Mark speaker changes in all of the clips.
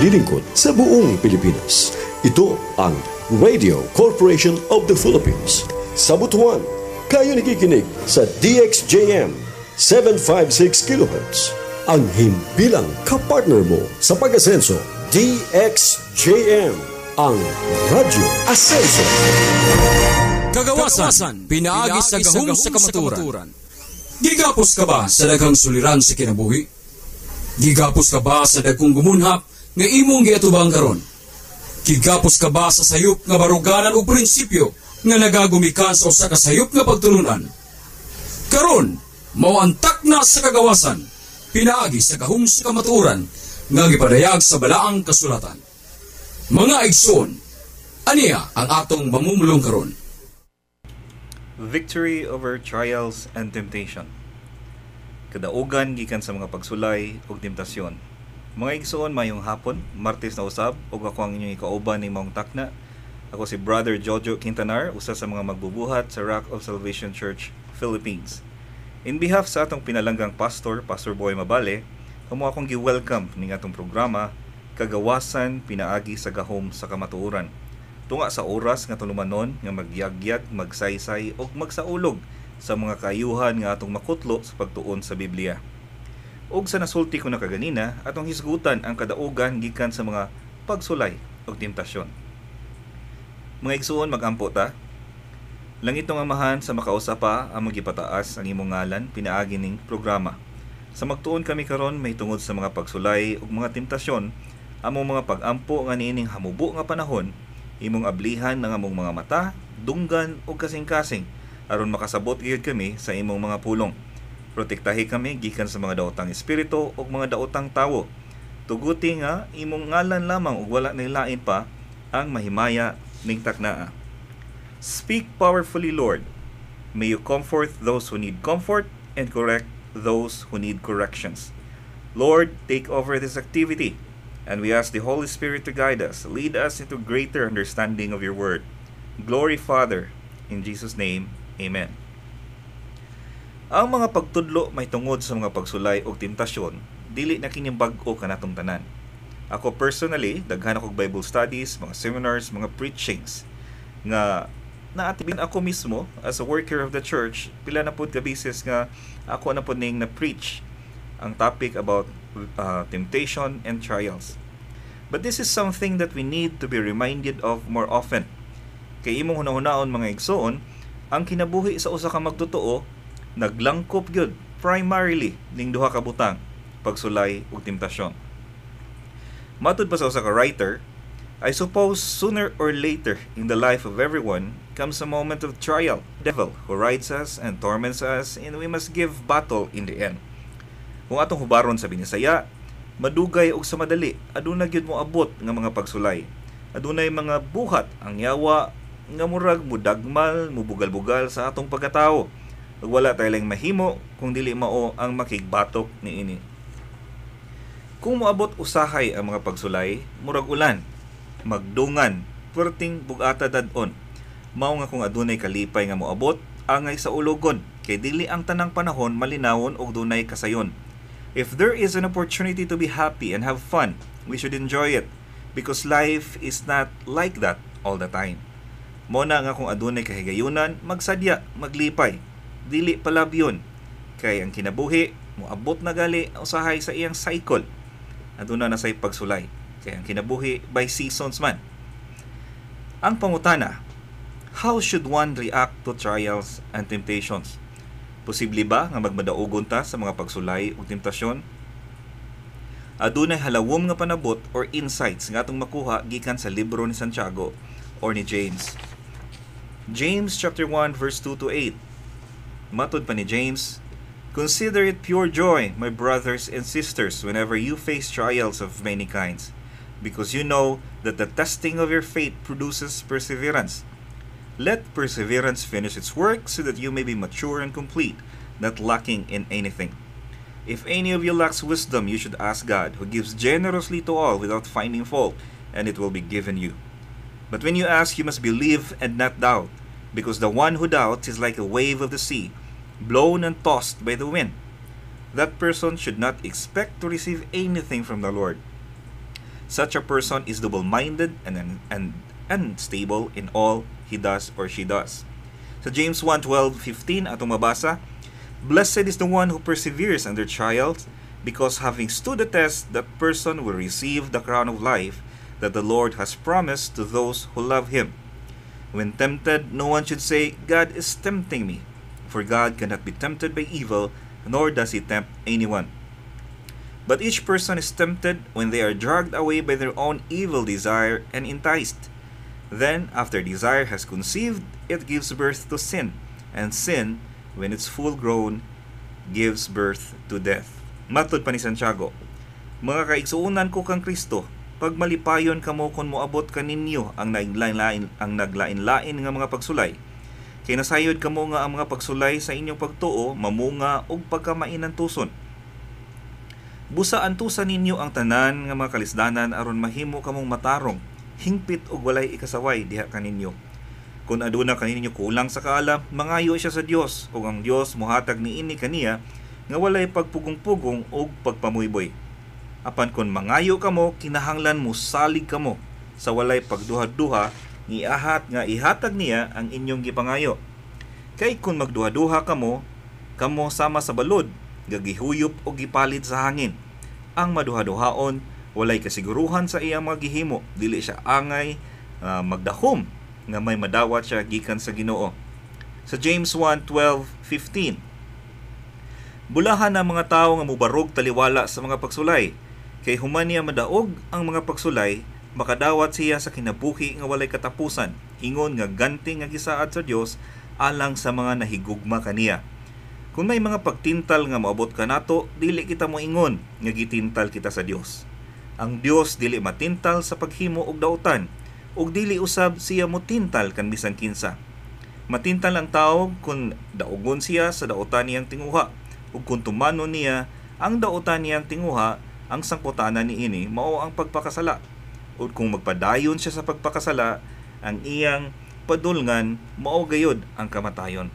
Speaker 1: naglilingkod sa buong Pilipinas. Ito ang Radio Corporation of the Philippines. Sa Butuan, kayo nakikinig sa DXJM 756 kHz. Ang himpilang kapartner mo sa pag-asenso, DXJM, ang Radyo Asenso.
Speaker 2: Kagawasan, pinaagi sa gahom sa kamaturan. Gigapos ka ba sa daghang suliran sa kinabuhi? Gigapos ka ba sa dagkong gumunhap nga imong giatubang karon? Gigapos ka ba sa sayop nga baruganan o prinsipyo nga nagagumikan sa usa ka sayop nga pagtulunan? Karon, mawantak na sa kagawasan, pinaagi sa gahom sa kamaturan nga gipadayag sa balaang kasulatan. Mga igsoon, aniya ang atong mamumulong karon.
Speaker 3: Victory over trials and temptation. Kadaugan gikan sa mga pagsulay ug temptasyon. Mga igsoon, mayong hapon, Martes na usab, ug ako ang inyong ikauban ni Maong Takna. Ako si Brother Jojo Quintanar, usa sa mga magbubuhat sa Rock of Salvation Church, Philippines. In behalf sa atong pinalanggang pastor, Pastor Boy Mabale, kamo akong gi-welcome ning atong programa Kagawasan, pinaagi sa gahom sa kamatuoran. Tunga sa oras nga tulumanon nga magyagyag, magsaysay o magsaulog sa mga kaayuhan nga atong makutlo sa pagtuon sa Biblia. Og sa nasulti ko na kaganina, atong hisgutan ang kadaugan gikan sa mga pagsulay o temptasyon. Mga igsuon, mag-ampo ta. Langit ng amahan sa makausapa ang magipataas ang imong ngalan pinaagi ning programa. Sa magtuon kami karon may tungod sa mga pagsulay ug mga temptasyon, among mga pag-ampo nga niining hamubo nga panahon, imong ablihan ng among mga mata, dunggan o kasing-kasing aron makasabot gyud kami sa imong mga pulong. Protektahi kami gikan sa mga daotang espiritu o mga daotang tawo. Tuguti nga imong ngalan lamang ug wala nilain pa ang mahimaya ning taknaa. Speak powerfully, Lord. May you comfort those who need comfort and correct those who need corrections. Lord, take over this activity. And we ask the Holy Spirit to guide us, lead us into greater understanding of your word. Glory, Father, in Jesus' name, Amen. Ang mga pagtudlo may tungod sa mga pagsulay o temptasyon, dili na kining bag-o kanatong tanan. Ako personally, daghan akong Bible studies, mga seminars, mga preachings, nga naatibin ako mismo as a worker of the church, pila na pod ka bisis nga ako na pod ning na-preach ang topic about temptation and trials. But this is something that we need to be reminded of more often. Kay imong hunahunahon mga igsoon, ang kinabuhi sa usa ka magtotoo naglangkop gyud primarily ning duha ka butang, pagsulay ug temptasyon. Matud pa sa usa ka writer, I suppose sooner or later in the life of everyone comes a moment of trial. The devil who rides us and torments us, and we must give battle in the end. Kung atong hubaron sa Binisaya, madugay og sa madali, aduna gyud mo abot nga mga pagsulay. Adunay mga buhat ang yawa nga murag mudagmal, mubugal-bugal sa atong pagkatao. Ug wala tayo lang mahimo kung dili mao ang makigbatok niini. Kung moabot usahay ang mga pagsulay, murag ulan, magdungan, perting bugata dadon. Mao nga kung adunay kalipay nga moabot, angay sa ulogon, kay dili ang tanang panahon malinawon og dunay kasayon. If there is an opportunity to be happy and have fun, we should enjoy it because life is not like that all the time. Mo na nga kung adunay kahigayunan, magsadya, maglipay. Dili palabyon. Kay ang kinabuhi, moabot na gali usahay sa iyang cycle. Aduna na say pagsulay. Kay ang kinabuhi by seasons man. Ang pangutana, how should one react to trials and temptations? Posible ba nga magmadaugon ta sa mga pagsulay o temptasyon? Adunay halawom nga panabot or insights nga atong makuha gikan sa libro ni Santiago or ni James. James chapter 1 verse 2 to 8. Matud pa ni James, consider it pure joy, my brothers and sisters, whenever you face trials of many kinds, because you know that the testing of your faith produces perseverance. Let perseverance finish its work so that you may be mature and complete, not lacking in anything. If any of you lacks wisdom, you should ask God, who gives generously to all without finding fault, and it will be given you. But when you ask, you must believe and not doubt, because the one who doubts is like a wave of the sea, blown and tossed by the wind. That person should not expect to receive anything from the Lord. Such a person is double-minded and unstable in all he does or she does. Sa James 1:12-15 atong mabasa, Blessed is the one who perseveres under trials, because having stood the test, that person will receive the crown of life that the Lord has promised to those who love Him. When tempted, no one should say, God is tempting me, for God cannot be tempted by evil, nor does He tempt anyone. But each person is tempted when they are dragged away by their own evil desire and enticed. Then, after desire has conceived, it gives birth to sin, and sin, when it's full grown, gives birth to death. Matod pa ni Santiago, mga kaigsuunan ko kang Kristo, pag malipayon kamo kung moabot kaninyo ang naglain-lain nga mga pagsulay, kay nasayod kamo nga ang mga pagsulay sa inyong pagtuo mamunga og pagkamainan tuson. Busa antusan ninyo ang tanan nga mga kalisdanan aron mahimo kamong matarong, hingpit og walay ikasaway diha kaninyo. Kung aduna kaninyo kulang sa kaalam, mangayo siya sa Dios, ug ang Dios mohatag niini kaniya nga walay pagpugong-pugong og pagpamuyboy. Apan kung mangayo kamo, kinahanglan mo salig kamo sa walay pagduha-duha, nga ihatag niya ang inyong gipangayo. Kay kung magduha-duha kamo sama sa balod, gagihuyop o gipalit sa hangin. Ang maduha-duhaon, walay kasiguruhan sa iyang mga gihimo, dili siya angay magdahom nga may madawat siya gikan sa Ginoo. Sa James 1:12-15, bulahan ang mga tao nga mubarog taliwala sa mga pagsulay, kay human niya madaog ang mga pagsulay, makadawat siya sa kinabuhi nga walay katapusan, ingon nga ganti nga gisaad sa Dios alang sa mga nahigugma kaniya. Kung may mga pagtintal nga moabot kanato, dili kita moingon nga gitintal kita sa Dios. Ang Dios dili matintal sa paghimo og dautan, ug dili usab siya motintal kan bisan kinsa. Matintal ang tawo kung daugon siya sa dautan niyang tinguha, ug kung tumanon niya ang dautan niyang tinguha, ang sangputanan niini mao ang pagpakasala. Ug kung magpadayon siya sa pagpakasala, ang iyang padulngan mao gayod ang kamatayon.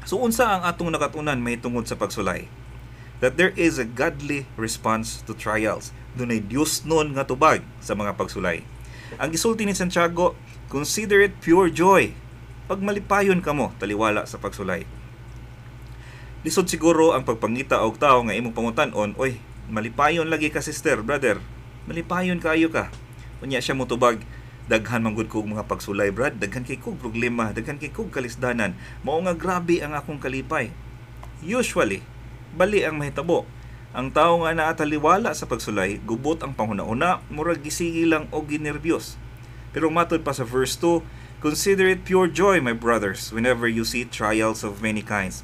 Speaker 3: So unsa ang atong nakatunan may tungod sa pagsulay? That there is a godly response to trials. Dunay Dios nun nga tubag sa mga pagsulay. Ang gisulti ni Santiago, consider it pure joy pag malipayon kamo taliwala sa pagsulay. Lisod siguro ang pagpangita og tao nga imong pangutan-on, oy, malipayon lagi ka sister, brother. Malipayon kaayo ka. Unya siya motubag, daghan manggod ko mga pagsulay, brad, daghan kay kog problema, daghan kay kog kalisdanan, mao nga grabe ang akong kalipay. Usually, bali ang mahitabo. Ang tao nga naataliwala sa pagsulay, gubot ang panghuna-una, murag gisigi lang o ginerbyos. Pero matod pa sa verse 2, consider it pure joy, my brothers, whenever you see trials of many kinds.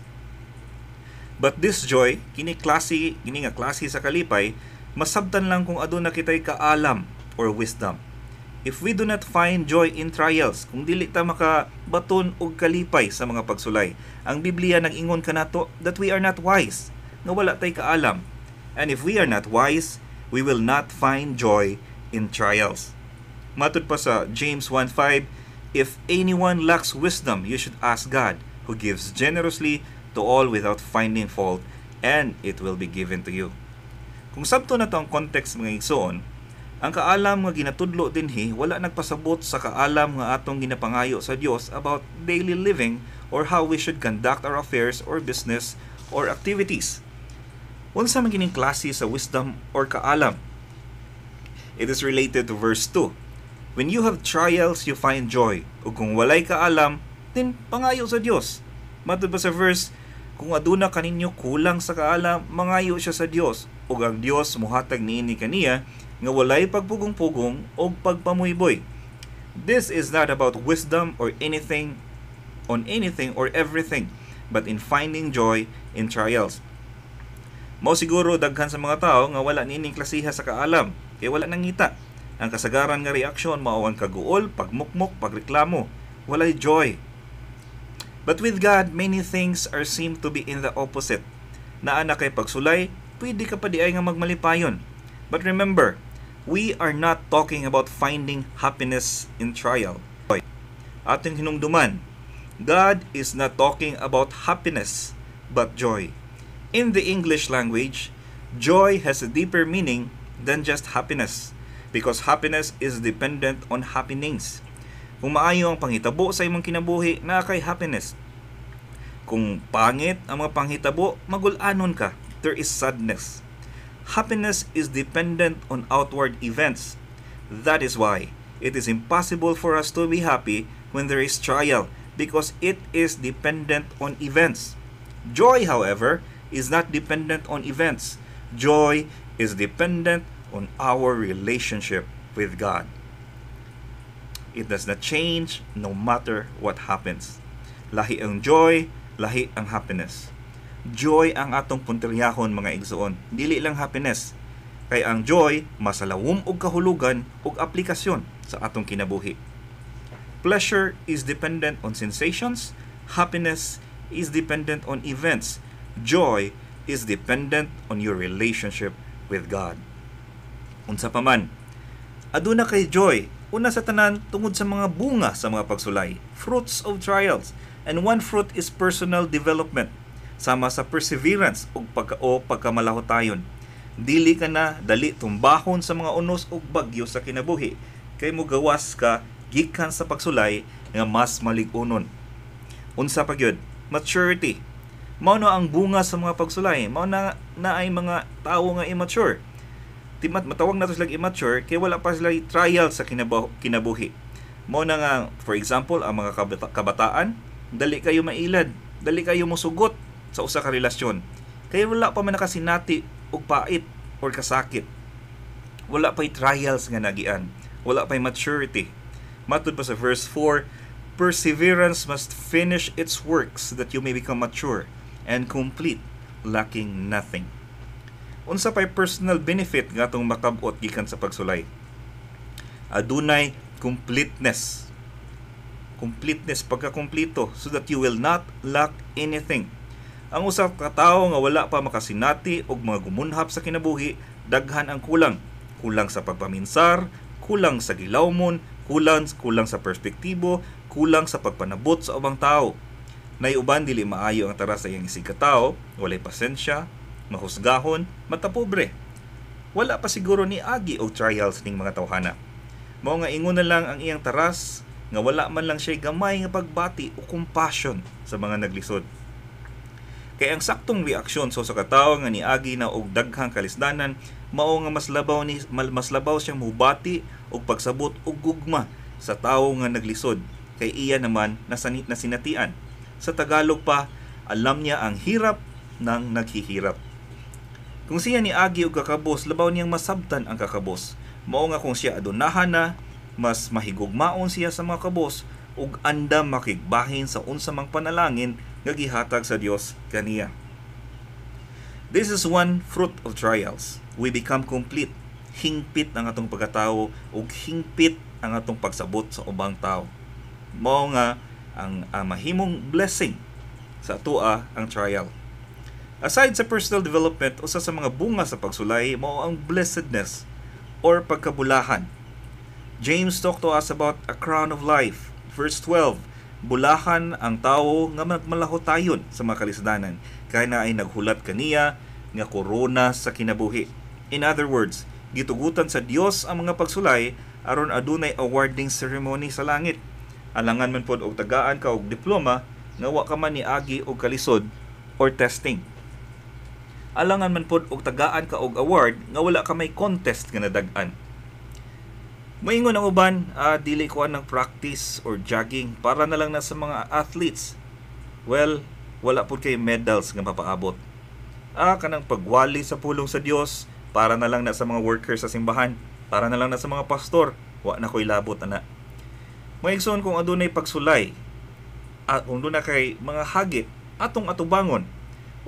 Speaker 3: But this joy, kini nga klase sa kalipay, masabtan lang kung aduna kitay kaalam or wisdom. If we do not find joy in trials, kung dili ta makabaton og kalipay sa mga pagsulay, ang Biblia nag-ingon kanato that we are not wise, nga wala tay kaalam. And if we are not wise, we will not find joy in trials. Matud pa sa James 1:5, if anyone lacks wisdom, you should ask God, who gives generously to all without finding fault, and it will be given to you. Kung sabto na to ang context mga igsoon, ang kaalam nga ginatudlo dinhi wala nagpasabot sa kaalam nga atong ginapangayo sa Dios about daily living or how we should conduct our affairs or business or activities. Unsa man kining klase sa wisdom or kaalam? It is related to verse 2. When you have trials, you find joy. Ug kung walay kaalam, then pangayo sa Dios. Matud pa sa verse, kung aduna kaninyo kulang sa kaalam, mangayo siya sa Dios. Ug ang Dios mohatag niini kaniya nga walay pagpugong-pugong o pagpamuyboy. This is not about wisdom or anything or everything, but in finding joy in trials. Mao siguro daghan sa mga tao nga wala niining klasiha sa kaalam, kay wala nang ngita. Ang kasagaran nga reaksyon mao ang kaguol, pagmukmok, pagreklamo, walay joy. But with God, many things are seem to be in the opposite. Naa na kay pagsulay, pwede ka pa di ay nga magmalipayon. But remember, we are not talking about finding happiness in trial. Ating hinungduman, God is not talking about happiness, but joy. In the English language, joy has a deeper meaning than just happiness. because happiness is dependent on happenings. Kung maayo ang panghitabo sa imong kinabuhi, naa kay happiness. Kung pangit ang mga panghitabo, magulanon ka. There is sadness. Happiness is dependent on outward events. That is why it is impossible for us to be happy when there is trial, because it is dependent on events. Joy, however, is not dependent on events. Joy is dependent on our relationship with God. It does not change no matter what happens. Lahi ang joy, lahi ang happiness. Joy ang atong punteryahon, mga igsoon. Dili lang happiness. Kay ang joy masalawom og kahulugan og aplikasyon sa atong kinabuhi. Pleasure is dependent on sensations. Happiness is dependent on events. Joy is dependent on your relationship with God. Unsa pa man, aduna kay joy, una sa tanan tungod sa mga bunga sa mga pagsulay, fruits of trials. And one fruit is personal development, sama sa perseverance o pagkamalahotayon. Dili ka na dali tumbahon sa mga unos o bagyo sa kinabuhi, kay mo gawas ka gikan sa pagsulay nga mas malig-unon. Unsa pa gyud? Maturity. Mao na ang bunga sa mga pagsulay. Mao na ay mga tawo nga immature. Timat matawag nato sila immature kay wala pa sila trial sa kinabuhi. Mao na nga, for example, ang mga kabataan, dali kayo mailad, dali kayo mosugot sa usa ka relasyon. Kaya wala pa man nakasinati og pait or kasakit. Wala pa'y trials nga nagian. Wala pa'y maturity. Matud pa sa verse 4, perseverance must finish its works so that you may become mature and complete, lacking nothing. Unsa pa'y personal benefit nga itong makabot gikan sa pagsulay? Adunay completeness. Completeness, pagkakumplito, so that you will not lack anything. Ang usa ka tawo nga wala pa makasinati og mga gumunhap sa kinabuhi, daghan ang kulang. Kulang sa pagpaminsar, kulang sa gilawmon, kulang sa perspektibo, kulang sa pagpanabot sa ubang tao. Naiuban dili maayo ang tara sa iyang isig ka tawo, walay pasensya, mahusgahon, matapobre. Wala pa siguro ni agi og trials ning mga tawhana. Mao nga ingon na lang ang iyang taras nga wala man lang siya gamay nga pagbati o compassion sa mga naglisod. Kaya ang saktong reaksyon sa katawo nga niagi na og daghang kalisdanan, mao nga mas labaw siyang mubati og pagsabot og gugma sa tawo nga naglisod, kay iya naman nasinatian. Sa Tagalog pa, alam niya ang hirap ng naghihirap. Kung siya niagi og kakabos, labaw niyang masabtan ang kakabos. Mao nga kung siya adunahan na, mas mahigugmaon siya sa mga kabos ug andam makigbahin sa unsa mang panalangin nga gihatag sa Dios kaniya. This is one fruit of trials. We become complete. Hingpit ang atong pagkatao ug hingpit ang atong pagsabot sa ubang tao. Mao nga ang mahimong blessing sa atoa ang trial. Aside sa personal development, usa sa mga bunga sa pagsulay mao ang blessedness or pagkabulahan. James talked to us about a crown of life. Verse 12, bulahan ang tawo nga magmalahotayon sa mga kalisdanan, kaya na ay naghulat kaniya nga korona sa kinabuhi. In other words, gitugutan sa Dios ang mga pagsulay aron adunay awarding ceremony sa langit. Alangan man pod og tagaan ka og diploma nga wa ka man niagi og kalisod or testing. Alangan man pod og tagaan ka og award nga wala ka may contest nga nadag-an. Moingon ang uban, dili ko ng practice or jogging para na lang na sa mga athletes. Well, wala po kay medals nga mapaabot. Kanang pagwali sa pulong sa Dios para na lang na sa mga workers sa simbahan, para na lang na sa mga pastor, wa na ko'y labot ana. Maigsoon kung adunay pagsulay, kung doon na kay mga hagit, atong atubangon,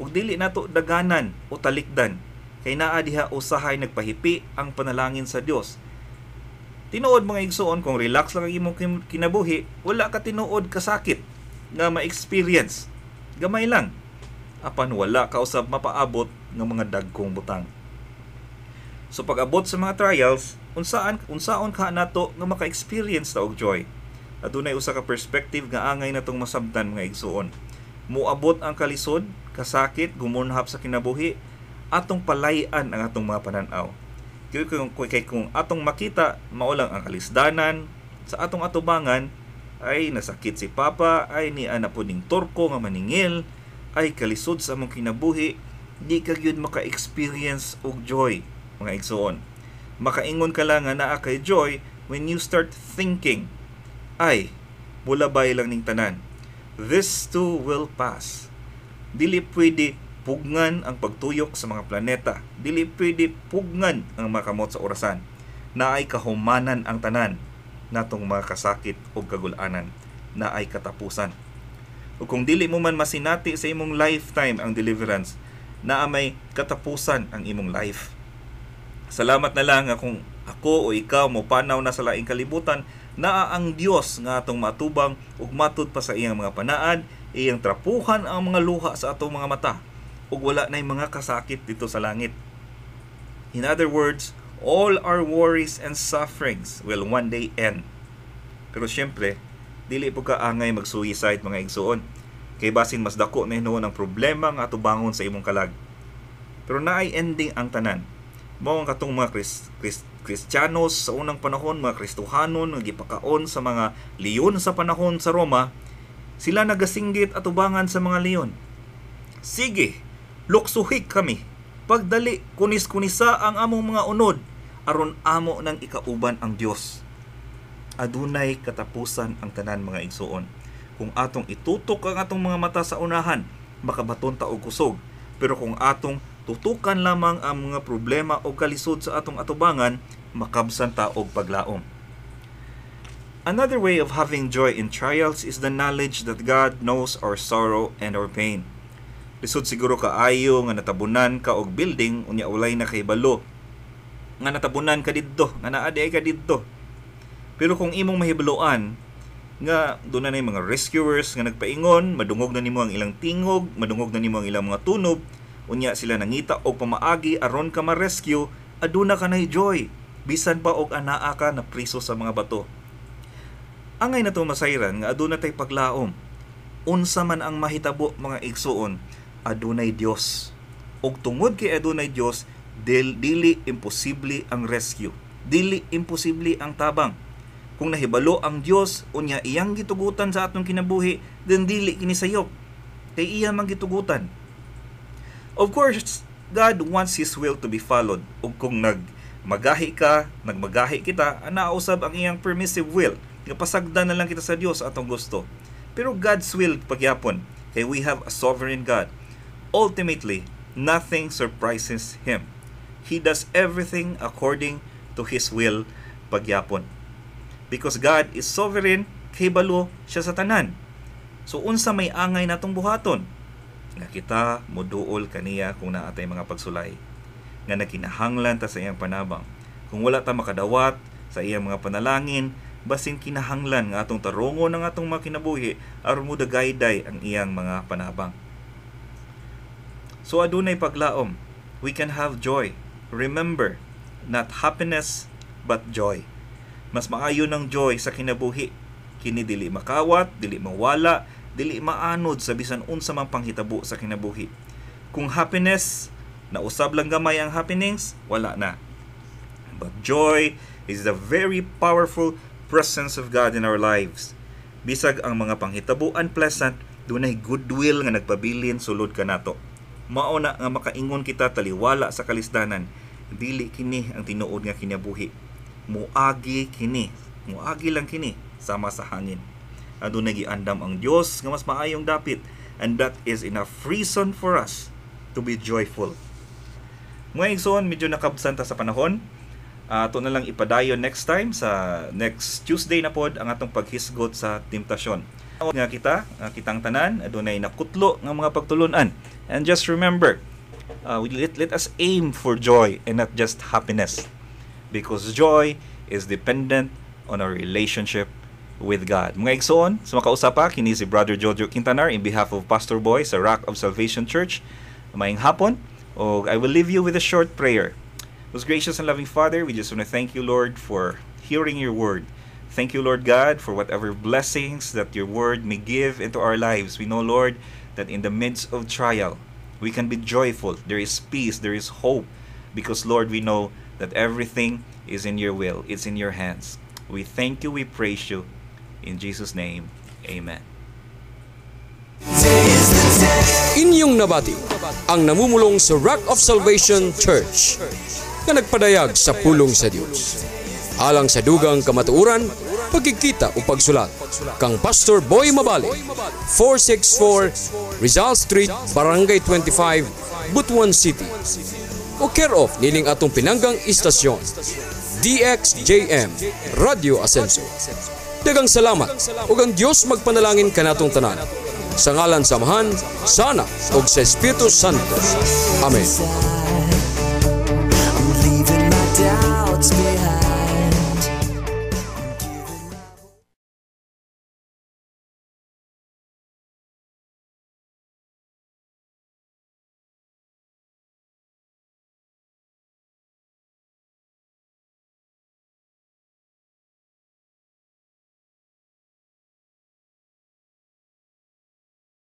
Speaker 3: ug dili nato daganan o talikdan, kay naa diha usahay nagpahipi ang panalangin sa Dios. Tinuod mga igsoon, kung relax lang ang imong kinabuhi, wala ka tinuod kasakit nga ma-experience. Gamay lang. Apan wala ka usab mapaabot ng mga dagkong butang. So pag-abot sa mga trials, unsaon ka nato nga maka-experience ta og joy. Adunay usa ka perspective nga angay natong masabtan mga igsoon. Muabot ang kalisod, kasakit, gumunhap sa kinabuhi, atong palayan ang atong mga pananaw. Kung atong makita, maulang ang kalisdanan, sa atong atubangan, ay nasakit si Papa, ay ni ana po ning turko nga maningil, ay kalisod sa among kinabuhi, di ka gyud maka-experience og joy, mga igsoon. Makaingon ka lang nga naa kay joy when you start thinking, ay, bulabay lang ning tanan. This too will pass. Dili pwede pugnan ang pagtuyok sa mga planeta. Dili pwede pugnan ang makamot sa orasan. Naay kahumanan ang tanan natong mga kasakit o kagulanan. Naay katapusan. O kung dili mo man masinati sa imong lifetime ang deliverance, naa may katapusan ang imong life. Salamat na lang nga kung ako o ikaw mo panaw na sa laing kalibutan, naa ang Dios nga atong matubang ug matud pa sa iyang mga panaad, iyang trapuhan ang mga luha sa atong mga mata, ug wala nay mga kasakit dito sa langit. In other words, all our worries and sufferings will one day end. Pero syempre, dili po ka angay mag-suicide, mga igsoon. Kay basin mas dako na hinuon ang problema nga atubangon sa imong kalag. Pero naay ending ang tanan. Mao ang katong mga Kristiyanos sa unang panahon, mga Kristohanon nga gipakaon sa mga leon sa panahon sa Roma, sila nagasinggit at ubangan sa mga leon. Sige, luksuhik kami. Pagdali, kunis-kunisa ang among mga unod, aron amo nang ikauban ang Dios. Adunay katapusan ang tanan, mga igsoon. Kung atong itutok ang atong mga mata sa unahan, makabaton ta og kusog. Pero kung atong tutukan lamang ang mga problema o kalisod sa atong atubangan, makabsan ta og paglaom. Another way of having joy in trials is the knowledge that God knows our sorrow and our pain. Lisod siguro kaayo nga natabunan ka og building unya ulay na kay balo. Nga natabunan ka didto, nga naadi ka didto. Pero kung imong mahibaluan nga doon na mga rescuers nga nagpaingon, madungog na nimo ang ilang tingog, madungog na nimo ang ilang mga tunob, unya sila nangita og pamaagi aron ka ma-rescue, aduna ka nay joy bisan pa og anaa ka na priso sa mga bato. Angay na to masayran nga aduna tay paglaom. Unsa man ang mahitabo, mga igsuon, adunay Dios. Og tungod kay adunay Dios, dili imposible ang rescue. Dili imposible ang tabang. Kung nahibalo ang Dios unya iyang gitugutan sa atong kinabuhi, then dili kini sayop. Kay iya man gitugutan. Of course, God wants His will to be followed. O kung nagmagahi kita, nausab ang iyang permissive will. Pasagdan na lang kita sa Dios atong gusto. Pero God's will pagyapon, kay we have a sovereign God. Ultimately, nothing surprises Him. He does everything according to His will pagyapon. Because God is sovereign, kay balo siya sa tanan. So unsa may angay natong buhaton? Nga kita moduol kaniya kung naatay mga pagsulay, nga nakinahanglan ta sa iyang panabang. Kung wala ta makadawat sa iyang mga panalangin, basin kinahanglan nga atong tarungon ng atong mga kinabuhi aron mo dagayday ang iyang mga panabang. So adunay paglaom, we can have joy. Remember, not happiness but joy. Mas maayo ng joy sa kinabuhi. Kini dili makawat, dili mawala, dili maanod sa bisan unsa mang panghitabo sa kinabuhi. Kung happiness, nausab lang gamay ang happenings, wala na. But joy is the very powerful presence of God in our lives. Bisag ang mga panghitabo unpleasant, dunay goodwill nga nagpabilin sulod kanato. Mao na nga makaingon kita taliwala sa kalisdanan, dili kini ang tinuod nga kinabuhi. Muagi lang kini sama sa hangin. Adunay giandam ang Dios nga mas maayong dapit, and that is enough reason for us to be joyful. Mga igsoon, medyo nakabsanta sa panahon. Ato na lang ipadayon next time sa next Tuesday na pod ang atong paghisgot sa temptasyon. Nga kitang tanan adunay nakutlo nga mga pagtulunan. And just remember, let us aim for joy and not just happiness, because joy is dependent on our relationship with God. Mga igsoon, sa makausapa, kini si Brother Jojo Quintanar in behalf of Pastor Boy sa Rock of Salvation Church. Maayong hapon, o I will leave you with a short prayer. Most gracious and loving Father, we just want to thank you, Lord, for hearing your word. Thank you, Lord God, for whatever blessings that your word may give into our lives. We know, Lord, that in the midst of trial, we can be joyful. There is peace, there is hope, because, Lord, we know that everything is in your will. It's in your hands. We thank you, we praise you. In Jesus' name, amen.
Speaker 2: Inyong nabati ang namumulong sa Rock of Salvation Church na nagpadayag sa pulong sa Dios. Alang sa dugang kamatuuran, pagkikita o pagsulat kang Pastor Boy Mabali, 464 Rizal Street, Barangay 25, Butuan City. O care of nining atong pinanggang istasyon, DXJM Radio Ascenso. Dagang salamat ug ang Dios magpanalangin kanatong tanan. Sa ngalan samahan, sana ug sa Espiritu Santo. Amen.